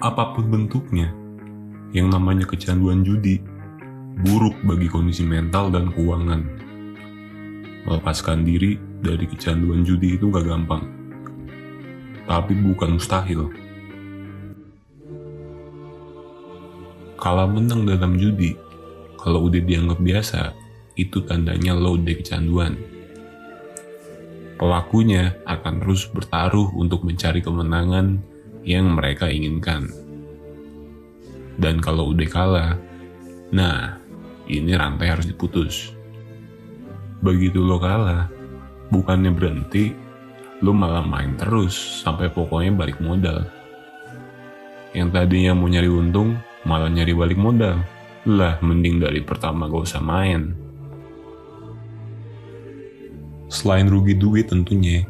Apapun bentuknya, yang namanya kecanduan judi buruk bagi kondisi mental dan keuangan. Melepaskan diri dari kecanduan judi itu gak gampang, tapi bukan mustahil. Kalau menang dalam judi, kalau udah dianggap biasa, itu tandanya lo udah kecanduan. Pelakunya akan terus bertaruh untuk mencari kemenangan yang mereka inginkan. Dan kalau udah kalah, nah ini rantai harus diputus. Begitu lo kalah, bukannya berhenti, lo malah main terus sampai pokoknya balik modal. Yang tadinya mau nyari untung, malah nyari balik modal. Lah, mending dari pertama gak usah main. Selain rugi duit tentunya,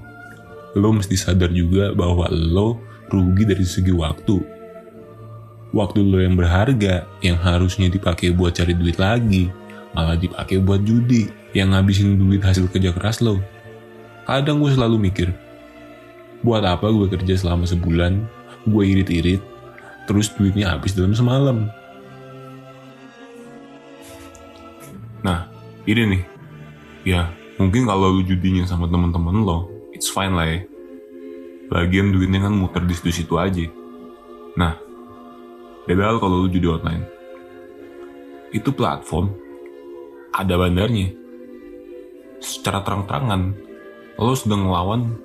lo mesti sadar juga bahwa lo rugi dari segi waktu. Waktu lo yang berharga, yang harusnya dipakai buat cari duit lagi, malah dipakai buat judi, yang ngabisin duit hasil kerja keras lo. Kadang gue selalu mikir, buat apa gue kerja selama sebulan, gue irit-irit, terus duitnya habis dalam semalam. Nah, ini nih, ya mungkin kalau lu judinya sama teman-teman lo, it's fine lah ya. Lagian duitnya kan muter di situ-situ aja. Nah, padahal kalau lu judi online, itu platform, ada bandarnya. Secara terang-terangan, lo sedang ngelawan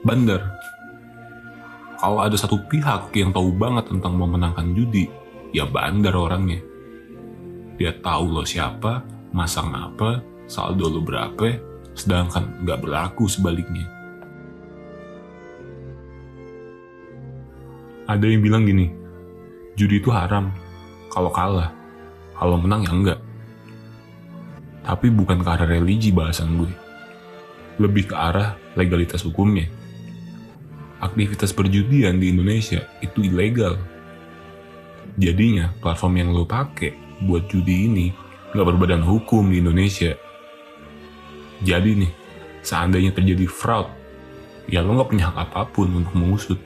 bandar. Kalau ada satu pihak yang tahu banget tentang memenangkan judi, ya bandar orangnya. Dia tahu lo siapa, masang apa, saldo lo berapa, sedangkan nggak berlaku sebaliknya. Ada yang bilang gini, judi itu haram kalau kalah, kalau menang ya enggak. Tapi bukan ke arah religi bahasan gue, lebih ke arah legalitas hukumnya. Aktivitas perjudian di Indonesia itu ilegal. Jadinya platform yang lo pakai buat judi ini nggak berbadan hukum di Indonesia. Jadi nih, seandainya terjadi fraud, ya lo nggak punya hak apapun untuk mengusut.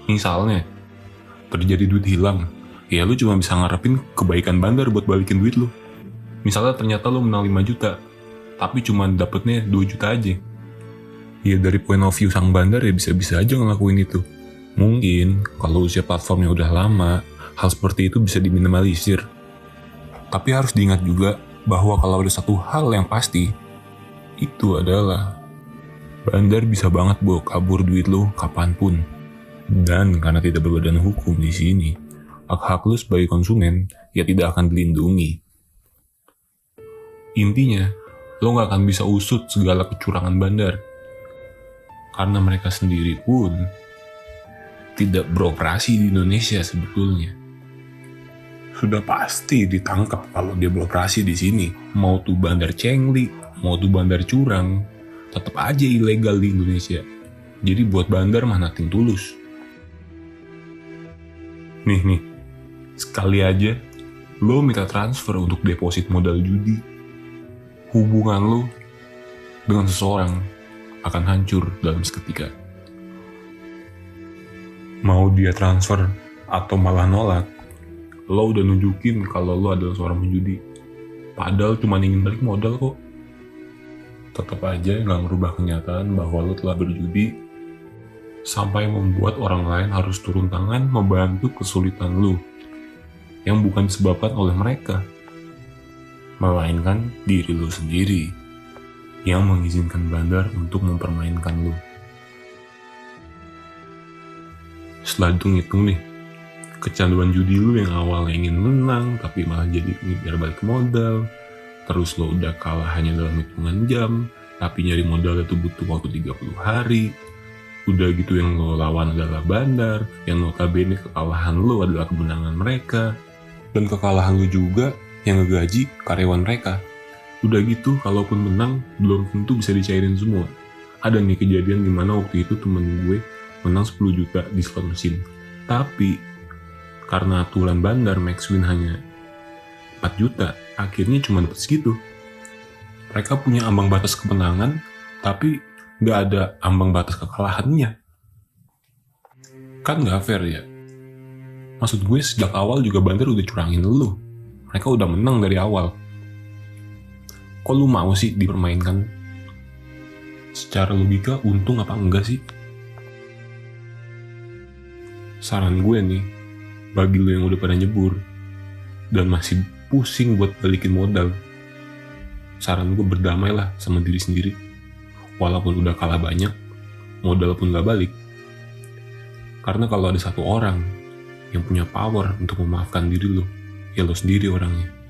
Misalnya, terjadi duit hilang, ya lo cuma bisa ngarepin kebaikan bandar buat balikin duit lo. Misalnya ternyata lo menang 5 juta, tapi cuma dapetnya 2 juta aja. Ya dari point of view sang bandar ya bisa-bisa aja ngelakuin itu. Mungkin kalau usia platformnya udah lama, hal seperti itu bisa diminimalisir. Tapi harus diingat juga bahwa kalau ada satu hal yang pasti, itu adalah bandar bisa banget bawa kabur duit lo kapanpun. Dan karena tidak berbadan hukum di sini, hak-hak lo sebagai konsumen ya tidak akan dilindungi. Intinya, lo gak akan bisa usut segala kecurangan bandar. Karena mereka sendiri pun tidak beroperasi di Indonesia sebetulnya. Sudah pasti ditangkap kalau dia beroperasi di sini. Mau tuh bandar cengli, mau tuh bandar curang, tetap aja ilegal di Indonesia. Jadi buat bandar mah nothing tulus. Nih, sekali aja lo minta transfer untuk deposit modal judi, hubungan lo dengan seseorang akan hancur dalam seketika. Mau dia transfer atau malah nolak, lo udah nunjukin kalau lo adalah seorang penjudi. Padahal cuma ingin balik modal kok. Tetap aja gak merubah kenyataan bahwa lo telah berjudi, sampai membuat orang lain harus turun tangan membantu kesulitan lo, yang bukan disebabkan oleh mereka, melainkan diri lo sendiri yang mengizinkan bandar untuk mempermainkan lo. Setelah hitung-hitung nih, kecanduan judi lo yang awalnya ingin menang tapi malah jadi ngejar balik modal, terus lo udah kalah hanya dalam hitungan jam, tapi nyari modal itu butuh waktu 30 hari. Udah gitu yang lo lawan adalah bandar, yang notabene kekalahan lo adalah kemenangan mereka, dan kekalahan lo juga yang ngegaji karyawan mereka. Udah gitu, kalaupun menang, belum tentu bisa dicairin semua. Ada nih kejadian dimana waktu itu temen gue menang 10 juta di slot mesin. Tapi, karena aturan bandar max win hanya 4 juta, akhirnya cuma dapat segitu. Mereka punya ambang batas kemenangan, tapi gak ada ambang batas kekalahannya. Kan gak fair ya? Maksud gue sejak awal juga Banter udah curangin lu. Mereka udah menang dari awal. Kok lu mau sih dipermainkan? Secara logika untung apa enggak sih? Saran gue nih, bagi lu yang udah pada nyebur dan masih pusing buat balikin modal, saran gue berdamailah sama diri sendiri. Walaupun udah kalah banyak, modal pun gak balik. Karena kalau ada satu orang yang punya power untuk memaafkan diri lo, ya lo sendiri orangnya.